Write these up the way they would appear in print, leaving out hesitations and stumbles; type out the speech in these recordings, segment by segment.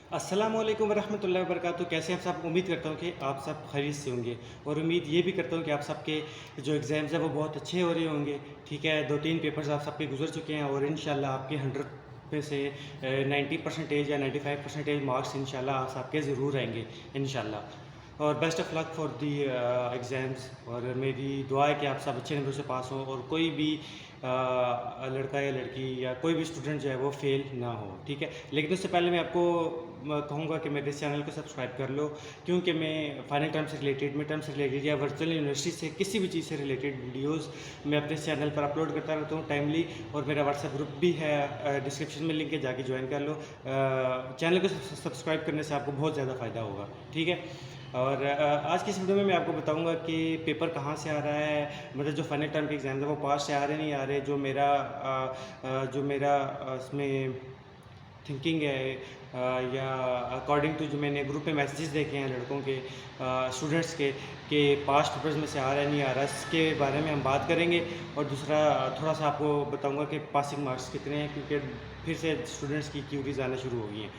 अस्सलामुअलैकुम वरहमतुल्लाहि वबरकातुहू। कैसे हैं आप सब? उम्मीद करता हूँ कि आप सब खैरियत से होंगे और उम्मीद ये भी करता हूँ कि आप सबके जो एग्ज़ाम्स हैं वो बहुत अच्छे हो रहे होंगे। ठीक है, 2-3 पेपर्स आप सबके गुजर चुके हैं और इंशाल्लाह आपके 100 में से 90% या 95% मार्क्स इंशाल्लाह आप सबके ज़रूर आएंगे इंशाल्लाह। और best of luck for the exams. और मेरी दुआ है कि आप सब अच्छे नंबर से पास हों और कोई भी लड़का या लड़की या कोई भी स्टूडेंट जो है वो फेल ना हो। ठीक है, लेकिन उससे पहले मैं आपको कहूँगा कि मेरे चैनल को सब्सक्राइब कर लो, क्योंकि मैं फाइनल टर्म से रिलेटेड, मिड टर्म से रिलेटेड या वर्चुअल यूनिवर्सिटी से किसी भी चीज़ से रिलेटेड वीडियोस मैं अपने चैनल पर अपलोड करता रहता हूँ टाइमली। और मेरा व्हाट्सएप ग्रुप भी है, डिस्क्रिप्शन में लिंक है, जाके ज्वाइन कर लो। चैनल को सब्सक्राइब करने से आपको बहुत ज़्यादा फ़ायदा होगा। ठीक है, और आज की इस वीडियो में मैं आपको बताऊंगा कि पेपर कहाँ से आ रहा है, मतलब जो फाइनल टर्म के एग्ज़ाम है वो पास से आ रहे नहीं आ रहे, जो मेरा इसमें थिंकिंग है, या अकॉर्डिंग टू जो मैंने ग्रुप में मैसेजेस देखे हैं लड़कों के, स्टूडेंट्स के, कि पास्ट पेपर्स में से आ रहा है नहीं आ रहा, इसके बारे में हम बात करेंगे। और दूसरा थोड़ा सा आपको बताऊंगा कि पासिंग मार्क्स कितने हैं, क्योंकि फिर से स्टूडेंट्स की क्यूरीज आना शुरू हो गई हैं।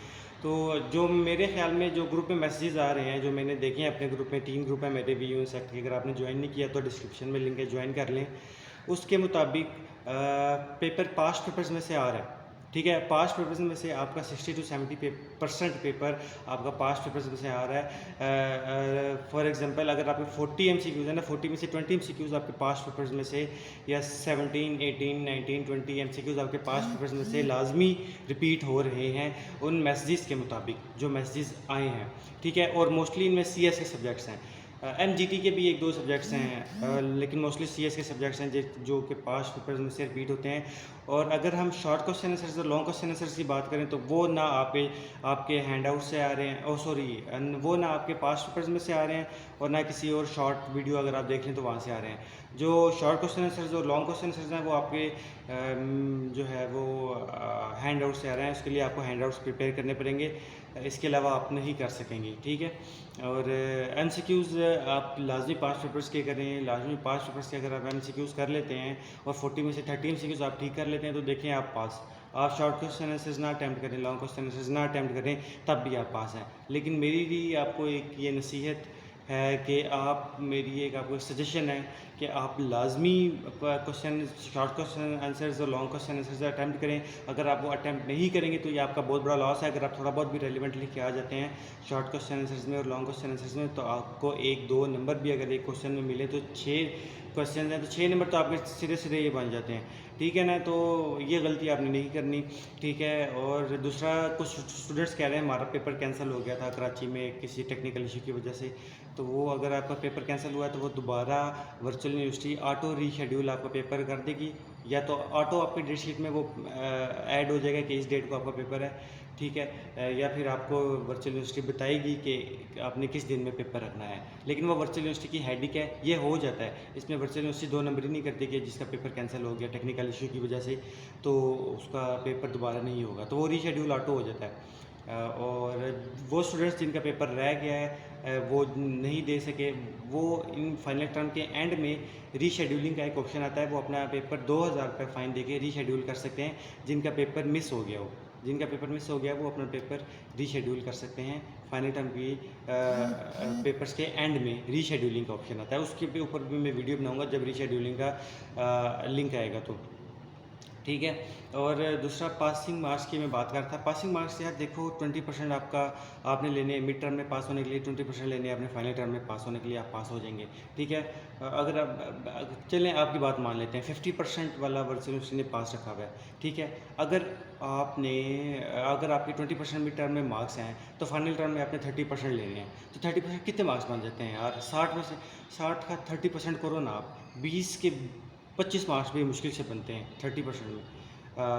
तो जो मेरे ख्याल में जो ग्रुप में मैसेजेस आ रहे हैं, जो मैंने देखे हैं अपने ग्रुप में, 3 ग्रुप है मेरे भी यून सेक्ट के, अगर आपने ज्वाइन नहीं किया तो डिस्क्रिप्शन में लिंक है, ज्वाइन कर लें। उसके मुताबिक पेपर पास्ट पेपर्स में से आ रहा है। ठीक है, पास्ट पेपर्स में से आपका 60 to 70% पेपर आपका पास्ट पेपर्स में से आ रहा है। फॉर एग्जांपल अगर आपके 40 MCQs है ना, 40 में से 20 MCQs आपके पास्ट पेपर्स में से, या 17, 18, 19, 20 MCQs आपके पास्ट पेपर्स में से लाजमी रिपीट हो रहे हैं उन मैसेजेस के मुताबिक जो मैसेजेस आए हैं। ठीक है, और मोस्टली इनमें CS के सब्जेक्ट्स हैं। MGT के भी 1-2 सब्जेक्ट्स हैं, लेकिन मोस्टली CS के सब्जेक्ट्स हैं जो कि पास्ट पेपर्स में से रिपीट होते हैं। और अगर हम शॉर्ट क्वेश्चन आंसर्स और लॉन्ग क्वेश्चन आंसर्स की बात करें तो वो ना आपके हैंड आउट से आ रहे हैं, वो ना आपके पास्ट पेपर्स में से आ रहे हैं, और ना किसी और शॉर्ट वीडियो अगर आप देख लें तो वहाँ से आ रहे हैं। जो शॉर्ट क्वेश्चन आंसर्स और लॉन्ग क्वेश्चन आंसर्स हैं वो आपके जो है वो हैंड आउट से आ रहे हैं, उसके लिए आपको हैंड आउट्स प्रिपेयर करने पड़ेंगे, इसके अलावा आप नहीं कर सकेंगे। ठीक है, और MCQs आप लाजमी पास्ट पेपर्स के करें, लाजमी पास्ट पेपर्स के अगर आप MCQs कर लेते हैं और 40 में से 30 MCQs आप ठीक कर लेते हैं तो देखें आप पास। आप शॉर्ट क्वेश्चन आंसर्स ना अटैम्प्ट करें, लॉन्ग क्वेश्चन आंसर्स ना अटैम्प्ट करें, तब भी आप पास हैं। लेकिन मेरी भी आपको एक ये नसीहत है कि आप, मेरी एक आपको सजेशन है कि आप लाजमी क्वेश्चन, शॉर्ट क्वेश्चन आंसर्स और लॉन्ग क्वेश्चन आंसर्स अटैम्प्ट करें। अगर आप वो अटैम्प्ट नहीं करेंगे तो ये आपका बहुत बड़ा लॉस है। अगर आप थोड़ा बहुत भी रेलिवेंट लिख के आ जाते हैं शॉर्ट क्वेश्चन आंसर्स में और लॉन्ग क्वेश्चन आंसर्स में, तो आपको 1-2 नंबर भी अगर एक क्वेश्चन में मिले तो 6 क्वेश्चन हैं तो 6 नंबर तो आपके सीधे सीधे ये बन जाते हैं। ठीक है ना, तो ये गलती आपने नहीं करनी। ठीक है, और दूसरा, कुछ स्टूडेंट्स कह रहे हैं हमारा पेपर कैंसिल हो गया था कराची में किसी टेक्निकल इशू की वजह से। तो वो अगर आपका पेपर कैंसिल हुआ है तो वो दोबारा वर्चुअल यूनिवर्सिटी ऑटो रीशेड्यूल आपका पेपर कर देगी, या तो ऑटो आपकी डेट शीट में वो ऐड हो जाएगा कि इस डेट को आपका पेपर है। ठीक है, या फिर आपको वर्चुअल यूनिवर्सिटी बताएगी कि आपने किस दिन में पेपर रखना है। लेकिन वो वर्चुअल यूनिवर्सिटी की हेडिक है, ये हो जाता है। इसमें वर्चुअल यूनिवर्सिटी 2 नंबर ही नहीं करती कि जिसका पेपर कैंसिल हो गया टेक्निकल इशू की वजह से तो उसका पेपर दोबारा नहीं होगा, तो वो रीशेड्यूल ऑटो हो जाता है। और वो स्टूडेंट्स जिनका पेपर रह गया है, वो नहीं दे सके, वो इन फाइनल टर्म के एंड में रीशेड्यूलिंग का एक ऑप्शन आता है, वो अपना पेपर 2000 रुपये फ़ाइन दे के रीशेड्यूल कर सकते हैं। जिनका पेपर मिस हो गया हो, जिनका पेपर मिस हो गया वो अपना पेपर रीशेड्यूल कर सकते हैं। फाइनल टर्म की पेपर्स के एंड में रीशेड्यूलिंग का ऑप्शन आता है, उसके ऊपर भी मैं वीडियो बनाऊंगा जब रीशेड्यूलिंग का लिंक आएगा तो। ठीक है, और दूसरा पासिंग मार्क्स की मैं बात कर रहा था। पासिंग मार्क्स यार देखो, 20% आपका आपने लेने मिड टर्म में पास होने के लिए, 20% लेने हैं अपने फाइनल टर्म में पास होने के लिए, आप पास हो जाएंगे। ठीक है, अगर आप चलें आपकी बात मान लेते हैं 50% वाला वर्चुअल यूनिवर्सिटी ने पास रखा हुआ है। ठीक है, अगर आपने अगर आपके 20% मिड टर्म में मार्क्स हैं तो फाइनल टर्म में आपने 30% लेने हैं, तो 30% कितने मार्क्स बन जाते हैं यार? 60 में से 60 का 30% करो ना आप, 20 के 25 मार्क्स भी मुश्किल से बनते हैं 30% में।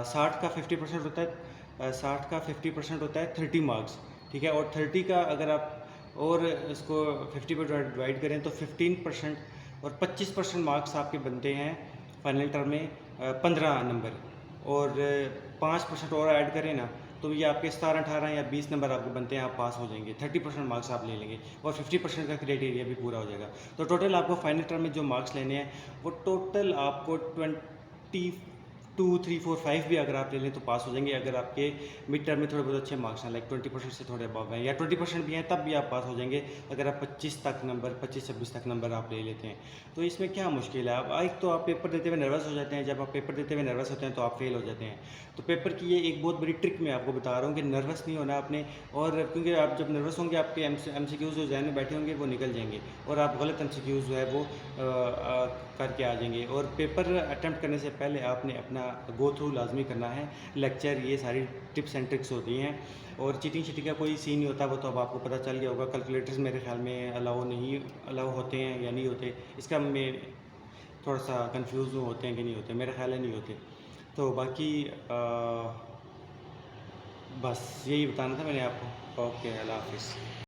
60 का 50% होता है, 60 का 50% होता है 30 मार्क्स। ठीक है, और 30 का अगर आप और इसको 50 पर डिवाइड करें तो 15% और 25% मार्क्स आपके बनते हैं फाइनल टर्म में, 15 नंबर। और 5% और ऐड करें ना तो ये आपके 17, 18 या 20 नंबर आपको बनते हैं, आप पास हो जाएंगे। 30% मार्क्स आप ले लेंगे और 50% का क्राइटेरिया भी पूरा हो जाएगा। तो टोटल आपको फाइनल टर्म में जो मार्क्स लेने हैं वो टोटल आपको 2, 3, 4, 5 भी अगर आप ले लें तो पास हो जाएंगे, अगर आपके मिड टर्म में थोड़े बहुत अच्छे मार्क्स हैं, लाइक 20% से थोड़े अबव हैं या 20% भी हैं तब भी आप पास हो जाएंगे अगर आप 25-26 तक नंबर आप ले लेते हैं। तो इसमें क्या मुश्किल है? अब एक तो आप पेपर देते हुए नर्वस हो जाते हैं, जब आप पेपर देते हुए नर्वस होते हैं तो आप फेल हो जाते हैं। तो पेपर की ये एक बहुत बड़ी ट्रिक मैं आपको बता रहा हूँ कि नर्वस नहीं होना आपने, और क्योंकि आप जब नर्वस होंगे आपके MCQs जो जहन में बैठे होंगे वो निकल जाएंगे और आप गलत MCQs जो है वो करके आ जाएंगे। और पेपर अटैम्प्ट करने से पहले आपने अपना गो थ्रू लाजमी करना है, लेक्चर, ये सारी टिप्स एंड ट्रिक्स होती हैं। और चीटिंग शीटिंग का कोई सीन नहीं होता, वो तो अब आपको पता चल गया होगा। कैलकुलेटर्स मेरे ख्याल में अलाउ होते हैं या नहीं होते, इसका मैं थोड़ा सा कंफ्यूज हूँ, होते हैं कि नहीं होते, मेरा ख्याल है नहीं होते। तो बाकी बस यही बताना था मैंने आपको। ओके, अल्लाह हाफिज़।